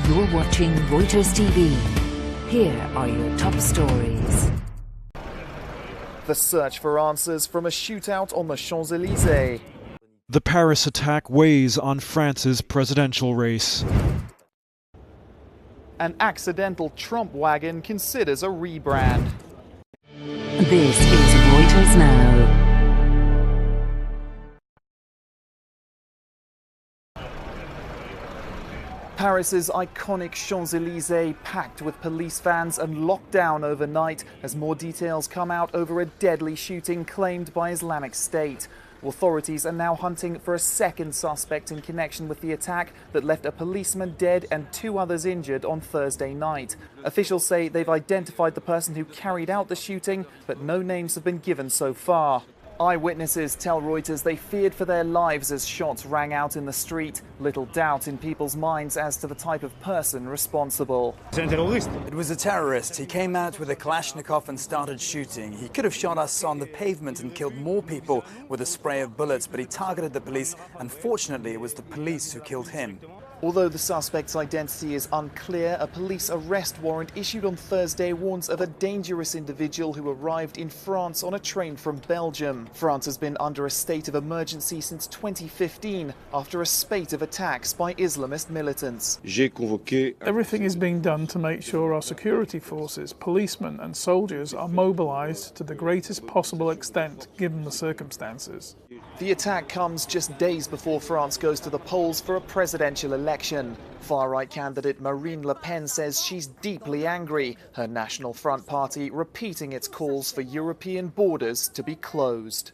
You're watching Reuters TV. Here are your top stories. The search for answers from a shootout on the Champs-Elysees. The Paris attack weighs on France's presidential race. An accidental Trump wagon considers a rebrand. This is Reuters Now. Paris's iconic Champs-Elysees packed with police vans and locked down overnight as more details come out over a deadly shooting claimed by Islamic State. Authorities are now hunting for a second suspect in connection with the attack that left a policeman dead and 2 others injured on Thursday night. Officials say they've identified the person who carried out the shooting, but no names have been given so far. Eyewitnesses tell Reuters they feared for their lives as shots rang out in the street. Little doubt in people's minds as to the type of person responsible. It was a terrorist. He came out with a Kalashnikov and started shooting. He could have shot us on the pavement and killed more people with a spray of bullets, but he targeted the police, and fortunately it was the police who killed him. Although the suspect's identity is unclear, a police arrest warrant issued on Thursday warns of a dangerous individual who arrived in France on a train from Belgium. France has been under a state of emergency since 2015 after a spate of attacks by Islamist militants. Everything is being done to make sure our security forces, policemen and soldiers are mobilized to the greatest possible extent given the circumstances. The attack comes just days before France goes to the polls for a presidential election. Far-right candidate Marine Le Pen says she's deeply angry, her National Front party repeating its calls for European borders to be closed.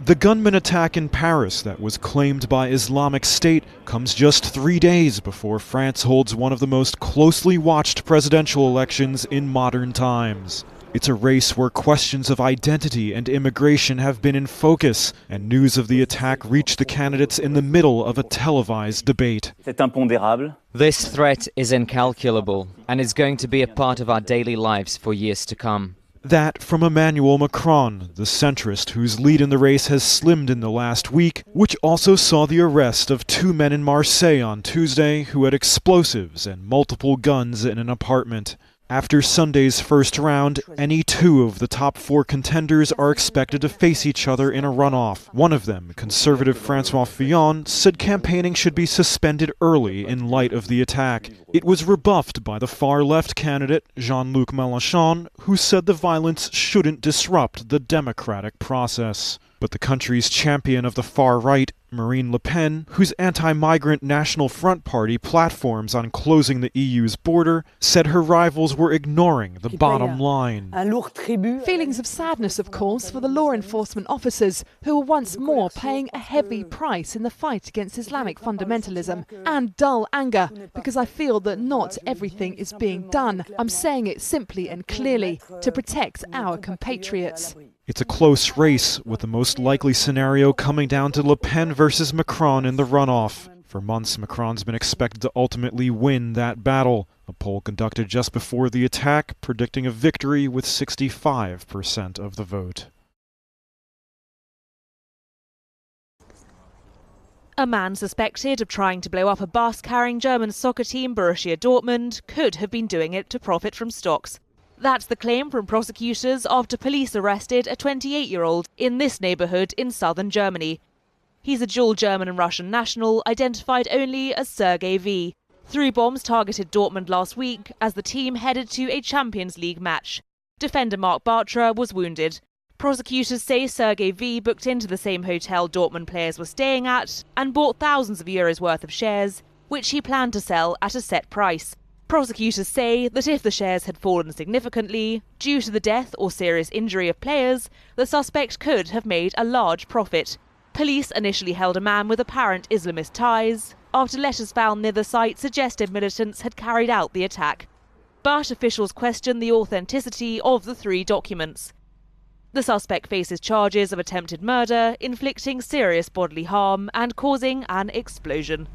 The gunman attack in Paris that was claimed by Islamic State comes just 3 days before France holds one of the most closely watched presidential elections in modern times. It's a race where questions of identity and immigration have been in focus, and news of the attack reached the candidates in the middle of a televised debate. This threat is incalculable and is going to be a part of our daily lives for years to come. That from Emmanuel Macron, the centrist whose lead in the race has slimmed in the last week, which also saw the arrest of 2 men in Marseille on Tuesday who had explosives and multiple guns in an apartment. After Sunday's first round, any 2 of the top 4 contenders are expected to face each other in a runoff. One of them, conservative François Fillon, said campaigning should be suspended early in light of the attack. It was rebuffed by the far-left candidate, Jean-Luc Mélenchon, who said the violence shouldn't disrupt the democratic process. But the country's champion of the far right, Marine Le Pen, whose anti-migrant National Front party platforms on closing the EU's border, said her rivals were ignoring the bottom line. Feelings of sadness, of course, for the law enforcement officers who are once more paying a heavy price in the fight against Islamic fundamentalism, and dull anger because I feel that not everything is being done. I'm saying it simply and clearly to protect our compatriots. It's a close race, with the most likely scenario coming down to Le Pen versus Macron in the runoff. For months, Macron's been expected to ultimately win that battle. A poll conducted just before the attack predicting a victory with 65% of the vote. A man suspected of trying to blow up a bus carrying German soccer team Borussia Dortmund could have been doing it to profit from stocks. That's the claim from prosecutors after police arrested a 28-year-old in this neighbourhood in southern Germany. He's a dual German and Russian national, identified only as Sergei V. 3 bombs targeted Dortmund last week as the team headed to a Champions League match. Defender Mark Bartra was wounded. Prosecutors say Sergei V booked into the same hotel Dortmund players were staying at and bought thousands of euros worth of shares, which he planned to sell at a set price. Prosecutors say that if the shares had fallen significantly, due to the death or serious injury of players, the suspect could have made a large profit. Police initially held a man with apparent Islamist ties, after letters found near the site suggested militants had carried out the attack. But officials questioned the authenticity of the 3 documents. The suspect faces charges of attempted murder, inflicting serious bodily harm, and causing an explosion.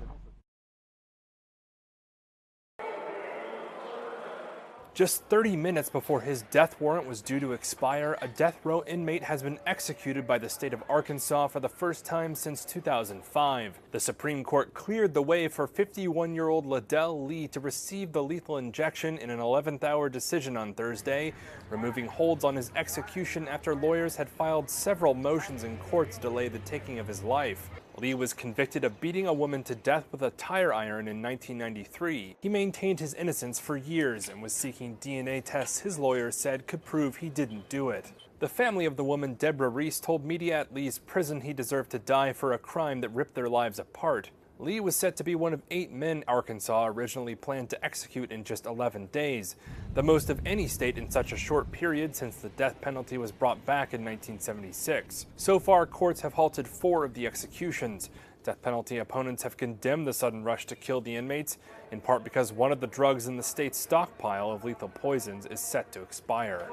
Just 30 minutes before his death warrant was due to expire, a death row inmate has been executed by the state of Arkansas for the first time since 2005. The Supreme Court cleared the way for 51-year-old Liddell Lee to receive the lethal injection in an 11th-hour decision on Thursday, removing holds on his execution after lawyers had filed several motions in court to delay the taking of his life. Lee was convicted of beating a woman to death with a tire iron in 1993. He maintained his innocence for years and was seeking DNA tests his lawyers said could prove he didn't do it. The family of the woman, Deborah Reese, told media at Lee's prison he deserved to die for a crime that ripped their lives apart. Lee was set to be one of 8 men Arkansas originally planned to execute in just 11 days, the most of any state in such a short period since the death penalty was brought back in 1976. So far, courts have halted 4 of the executions. Death penalty opponents have condemned the sudden rush to kill the inmates, in part because one of the drugs in the state's stockpile of lethal poisons is set to expire.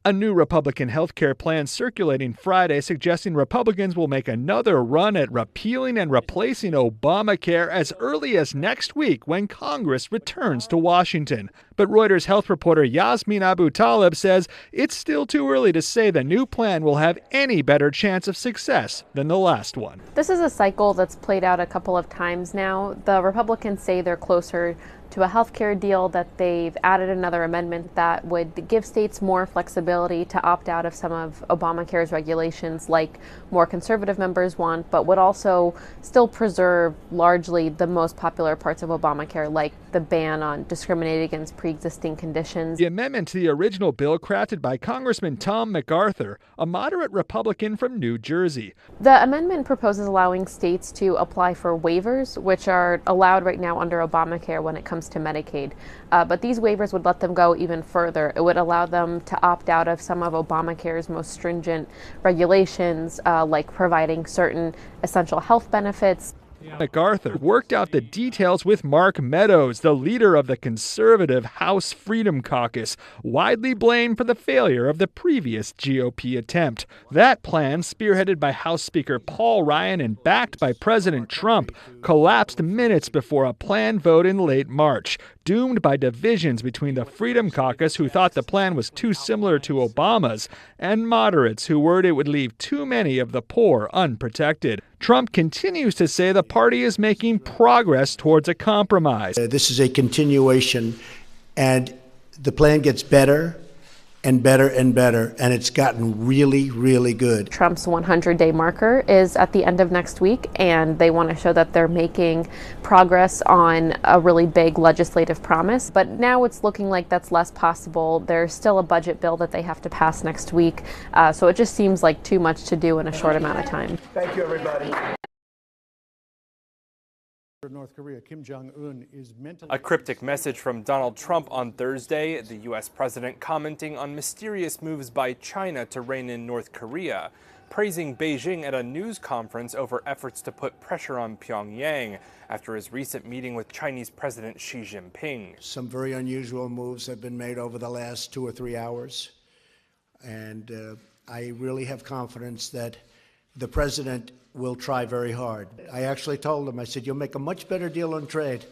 A new Republican health care plan circulating Friday suggesting Republicans will make another run at repealing and replacing Obamacare as early as next week when Congress returns to Washington. But Reuters health reporter Yasmin Abu Talib says it's still too early to say the new plan will have any better chance of success than the last one. This is a cycle that's played out a couple of times now. The Republicans say they're closer to a health care deal, that they've added another amendment that would give states more flexibility to opt out of some of Obamacare's regulations like more conservative members want, but would also still preserve largely the most popular parts of Obamacare, like the ban on discriminating against pre-existing conditions. The amendment to the original bill crafted by Congressman Tom MacArthur, a moderate Republican from New Jersey. The amendment proposes allowing states to apply for waivers, which are allowed right now under Obamacare when it comes to Medicaid. But these waivers would let them go even further. It would allow them to opt out of some of Obamacare's most stringent regulations, like providing certain essential health benefits. MacArthur worked out the details with Mark Meadows, the leader of the conservative House Freedom Caucus, widely blamed for the failure of the previous GOP attempt. That plan, spearheaded by House Speaker Paul Ryan and backed by President Trump, collapsed minutes before a planned vote in late March, doomed by divisions between the Freedom Caucus, who thought the plan was too similar to Obama's, and moderates who worried it would leave too many of the poor unprotected. Trump continues to say the party is making progress towards a compromise. This is a continuation, and the plan gets better and better and better, and it's gotten really, really good. Trump's 100-day marker is at the end of next week, and they want to show that they're making progress on a really big legislative promise. But now it's looking like that's less possible. There's still a budget bill that they have to pass next week, so it just seems like too much to do in a short amount of time. Thank you, everybody. North Korea, Kim Jong-un is mentally... A cryptic message from Donald Trump on Thursday, the U.S. president commenting on mysterious moves by China to rein in North Korea, praising Beijing at a news conference over efforts to put pressure on Pyongyang after his recent meeting with Chinese President Xi Jinping. Some very unusual moves have been made over the last 2 or 3 hours, and I really have confidence that the president will try very hard. I actually told him, I said, you'll make a much better deal on trade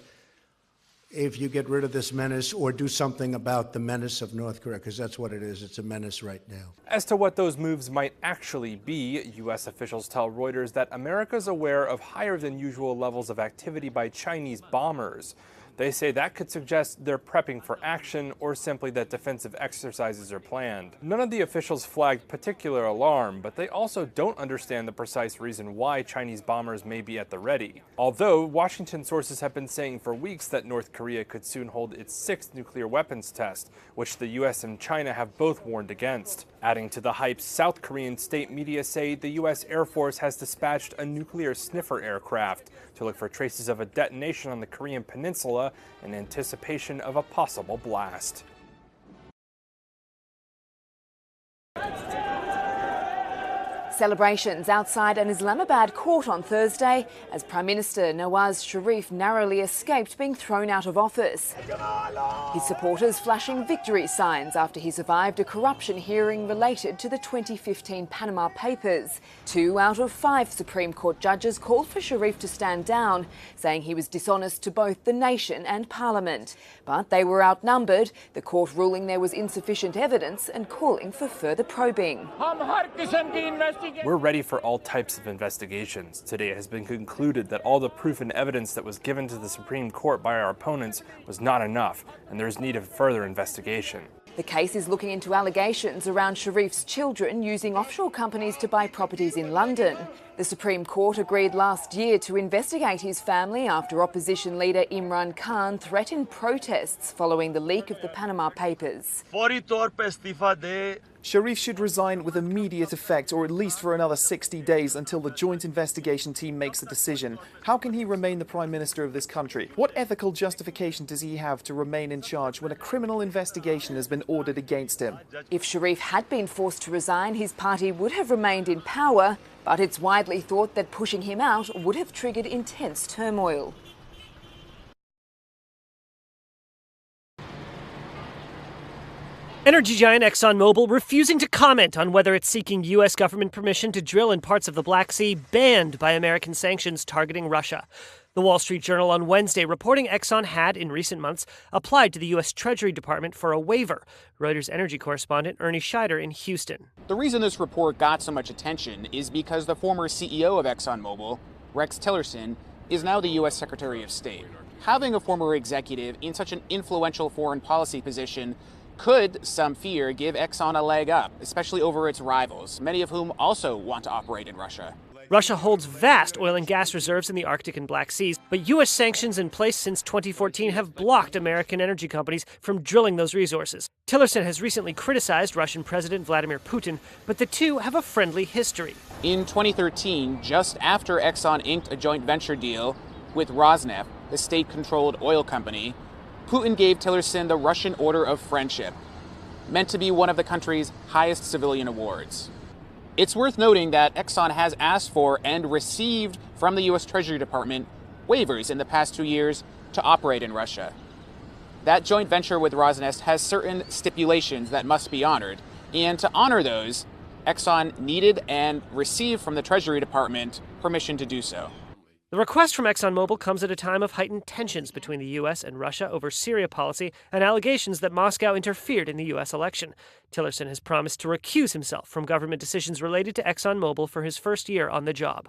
if you get rid of this menace or do something about the menace of North Korea, because that's what it is. It's a menace right now. As to what those moves might actually be, U.S. officials tell Reuters that America's aware of higher than usual levels of activity by Chinese bombers. They say that could suggest they're prepping for action or simply that defensive exercises are planned. None of the officials flagged particular alarm, but they also don't understand the precise reason why Chinese bombers may be at the ready. Although Washington sources have been saying for weeks that North Korea could soon hold its 6th nuclear weapons test, which the U.S. and China have both warned against. Adding to the hype, South Korean state media say the U.S. Air Force has dispatched a nuclear sniffer aircraft to look for traces of a detonation on the Korean peninsula in anticipation of a possible blast. celebrations outside an Islamabad court on Thursday as Prime Minister Nawaz Sharif narrowly escaped being thrown out of office. His supporters flashing victory signs after he survived a corruption hearing related to the 2015 Panama Papers. 2 out of 5 Supreme Court judges called for Sharif to stand down, saying he was dishonest to both the nation and Parliament. But they were outnumbered, the court ruling there was insufficient evidence and calling for further probing. We're ready for all types of investigations. Today it has been concluded that all the proof and evidence that was given to the Supreme Court by our opponents was not enough, and there is need of further investigation. The case is looking into allegations around Sharif's children using offshore companies to buy properties in London. The Supreme Court agreed last year to investigate his family after opposition leader Imran Khan threatened protests following the leak of the Panama Papers. Sharif should resign with immediate effect, or at least for another 60 days until the joint investigation team makes a decision. How can he remain the Prime Minister of this country? What ethical justification does he have to remain in charge when a criminal investigation has been ordered against him? If Sharif had been forced to resign, his party would have remained in power, but it's widely thought that pushing him out would have triggered intense turmoil. Energy giant ExxonMobil refusing to comment on whether it's seeking U.S. government permission to drill in parts of the Black Sea banned by American sanctions targeting Russia. The Wall Street Journal on Wednesday reporting Exxon had, in recent months, applied to the U.S. Treasury Department for a waiver. Reuters energy correspondent Ernie Scheider in Houston. The reason this report got so much attention is because the former CEO of ExxonMobil, Rex Tillerson, is now the U.S. Secretary of State. Having a former executive in such an influential foreign policy position could, some fear, give Exxon a leg up, especially over its rivals, many of whom also want to operate in Russia. Russia holds vast oil and gas reserves in the Arctic and Black Seas, but U.S. sanctions in place since 2014 have blocked American energy companies from drilling those resources. Tillerson has recently criticized Russian President Vladimir Putin, but the two have a friendly history. In 2013, just after Exxon inked a joint venture deal with Rosneft, the state-controlled oil company, Putin gave Tillerson the Russian Order of Friendship, meant to be one of the country's highest civilian awards. It's worth noting that Exxon has asked for and received from the U.S. Treasury Department waivers in the past 2 years to operate in Russia. That joint venture with Rosneft has certain stipulations that must be honored, and to honor those, Exxon needed and received from the Treasury Department permission to do so. The request from ExxonMobil comes at a time of heightened tensions between the U.S. and Russia over Syria policy and allegations that Moscow interfered in the U.S. election. Tillerson has promised to recuse himself from government decisions related to ExxonMobil for his first year on the job.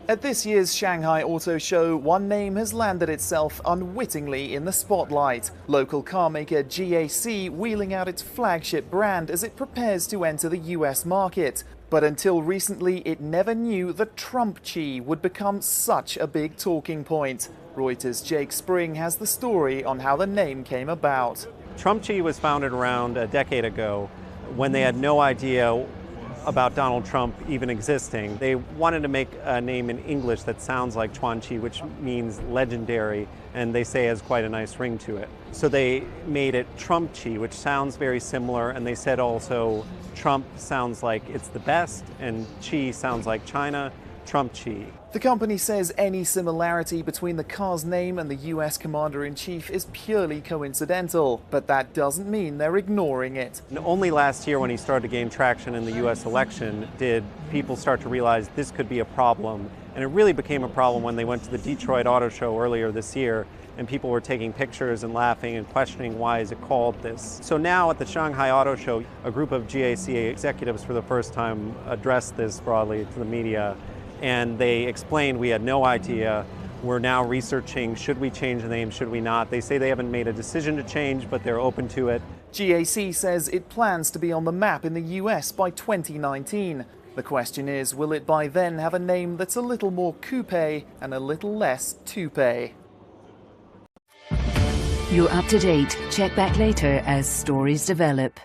At this year's Shanghai Auto Show, one name has landed itself unwittingly in the spotlight. Local car maker GAC wheeling out its flagship brand as it prepares to enter the US market. But until recently, it never knew that Trump Chi would become such a big talking point. Reuters' Jake Spring has the story on how the name came about. Trump Chi was founded around a decade ago when they had no idea about Donald Trump even existing. They wanted to make a name in English that sounds like Chuan Chi, which means legendary, and they say has quite a nice ring to it. So they made it Trump Chi, which sounds very similar, and they said also Trump sounds like it's the best, and Chi sounds like China, Trump Chi. The company says any similarity between the car's name and the US Commander-in-Chief is purely coincidental, but that doesn't mean they're ignoring it. And only last year, when he started to gain traction in the US election, did people start to realize this could be a problem. And it really became a problem when they went to the Detroit Auto Show earlier this year, and people were taking pictures and laughing and questioning why is it called this. So now at the Shanghai Auto Show, a group of GAC executives for the first time addressed this broadly to the media. And they explained we had no idea. We're now researching, should we change the name, should we not? They say they haven't made a decision to change, but they're open to it. GAC says it plans to be on the map in the US by 2019. The question is, will it by then have a name that's a little more coupe and a little less toupee? You're up to date. Check back later as stories develop.